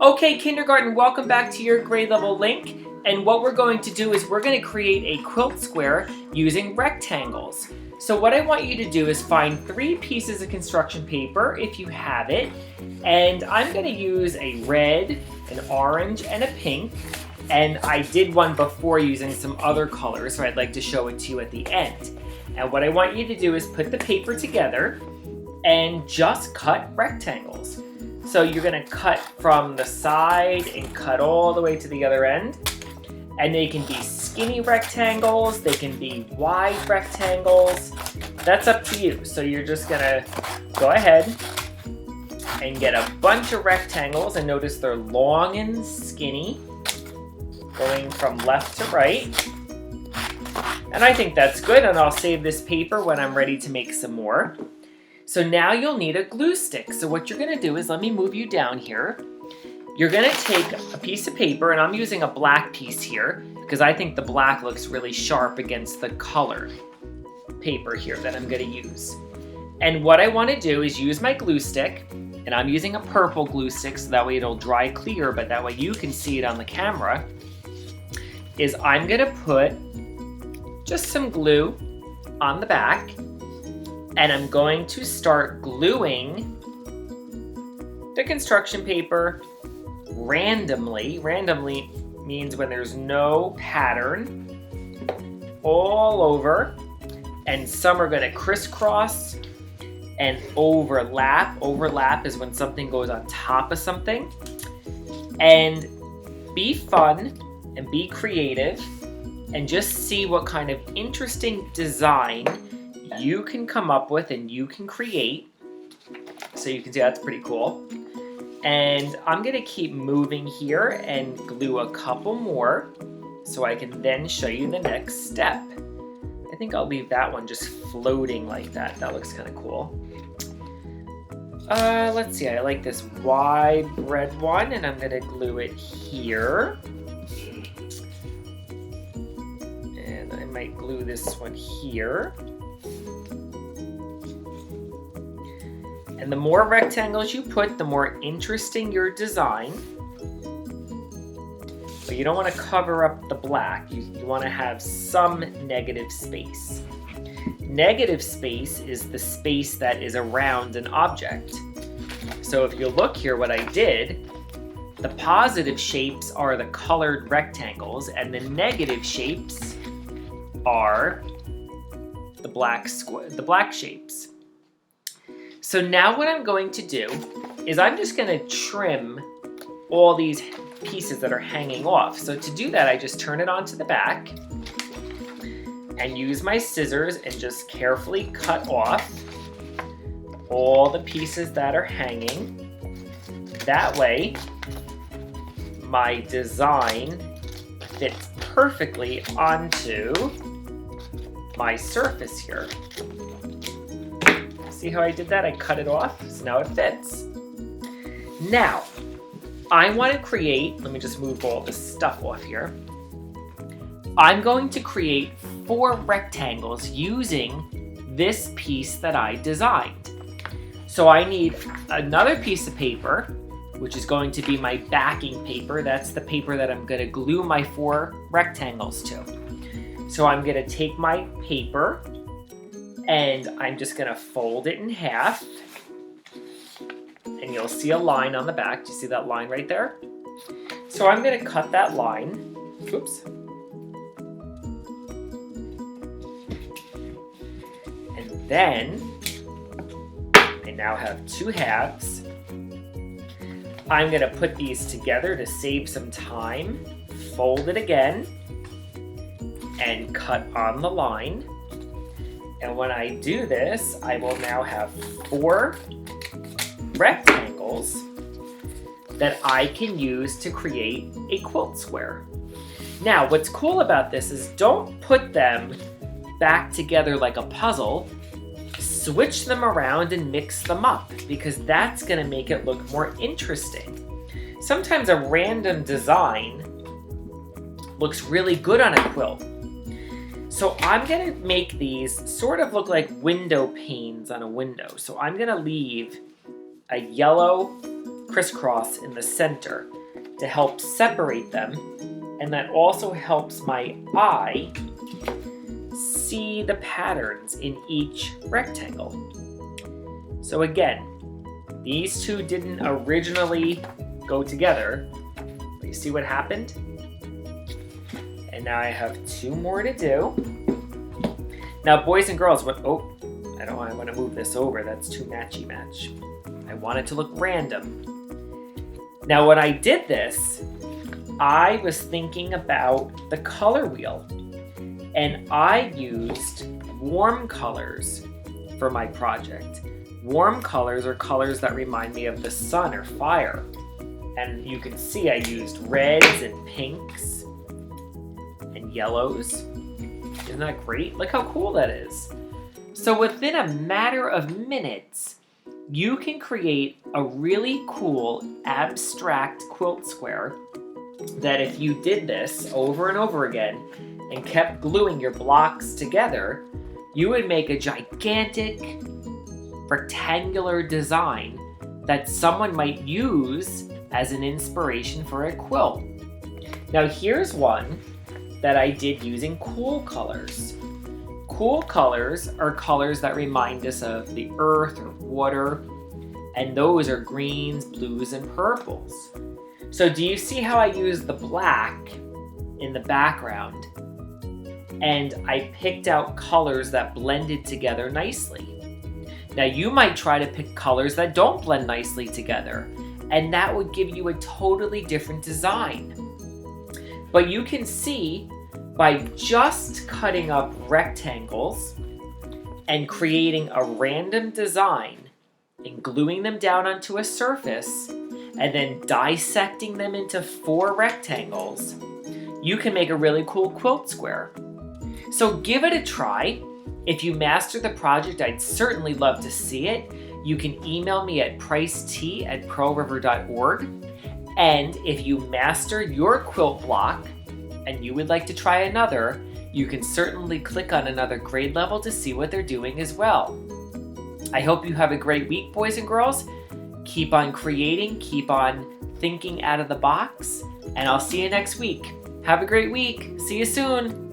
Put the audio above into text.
Okay, kindergarten, welcome back to your grade level link. And what we're going to do is we're going to create a quilt square using rectangles. So what I want you to do is find 3 pieces of construction paper, if you have it. And I'm going to use a red, an orange, and a pink. And I did one before using some other colors, so I'd like to show it to you at the end. And what I want you to do is put the paper together and just cut rectangles. So you're gonna cut from the side and cut all the way to the other end. And they can be skinny rectangles, they can be wide rectangles. That's up to you. So you're just gonna go ahead and get a bunch of rectangles, and notice they're long and skinny, going from left to right. And I think that's good, and I'll save this paper when I'm ready to make some more. So now you'll need a glue stick. So what you're gonna do is, let me move you down here. You're gonna take a piece of paper, and I'm using a black piece here because I think the black looks really sharp against the color paper here that I'm gonna use. And what I wanna do is use my glue stick, and I'm using a purple glue stick so that way it'll dry clear, but that way you can see it on the camera, is I'm gonna put just some glue on the back, and I'm going to start gluing the construction paper randomly. Randomly means when there's no pattern, all over, and some are going to crisscross and overlap. Overlap is when something goes on top of something. And be fun and be creative and just see what kind of interesting design you can come up with and you can create. So you can see that's pretty cool. And I'm gonna keep moving here and glue a couple more so I can then show you the next step. I think I'll leave that one just floating like that. That looks kind of cool. Let's see, I like this wide red one, and I'm gonna glue it here. And I might glue this one here. And the more rectangles you put, the more interesting your design. But you don't want to cover up the black. You want to have some negative space. Negative space is the space that is around an object. So if you look here, what I did, the positive shapes are the colored rectangles, and the negative shapes are the black shapes. So now what I'm going to do is I'm just going to trim all these pieces that are hanging off. So to do that, I just turn it onto the back and use my scissors and just carefully cut off all the pieces that are hanging. That way, my design fits perfectly onto my surface here. See how I did that? I cut it off, so now it fits. Now, I want to create, let me just move all this stuff off here. I'm going to create 4 rectangles using this piece that I designed. So I need another piece of paper, which is going to be my backing paper. That's the paper that I'm going to glue my 4 rectangles to. So I'm going to take my paper, and I'm just gonna fold it in half, and you'll see a line on the back. Do you see that line right there? So I'm gonna cut that line. Oops. And then I now have 2 halves. I'm gonna put these together to save some time, fold it again, and cut on the line. And when I do this, I will now have 4 rectangles that I can use to create a quilt square. Now, what's cool about this is don't put them back together like a puzzle. Switch them around and mix them up, because that's gonna make it look more interesting. Sometimes a random design looks really good on a quilt. So I'm gonna make these sort of look like window panes on a window. So I'm gonna leave a yellow crisscross in the center to help separate them, and that also helps my eye see the patterns in each rectangle. So again, these two didn't originally go together, but you see what happened? And now I have two more to do. Now, boys and girls, I want to move this over. That's too matchy-match. I want it to look random. Now, when I did this, I was thinking about the color wheel, and I used warm colors for my project. Warm colors are colors that remind me of the sun or fire. And you can see I used reds and pinks and yellows. Isn't that great? Look how cool that is. So within a matter of minutes, you can create a really cool abstract quilt square that if you did this over and over again and kept gluing your blocks together, you would make a gigantic rectangular design that someone might use as an inspiration for a quilt. Now here's one that I did using cool colors. Cool colors are colors that remind us of the earth or water, and those are greens, blues, and purples. So do you see how I use the black in the background? And I picked out colors that blended together nicely. Now you might try to pick colors that don't blend nicely together, and that would give you a totally different design. But you can see by just cutting up rectangles and creating a random design and gluing them down onto a surface and then dissecting them into 4 rectangles, you can make a really cool quilt square. So give it a try. If you master the project, I'd certainly love to see it. You can email me at pricet@pearlriver.org. And if you master your quilt block and you would like to try another, you can certainly click on another grade level to see what they're doing as well. I hope you have a great week, boys and girls. Keep on creating, keep on thinking out of the box, and I'll see you next week. Have a great week. See you soon.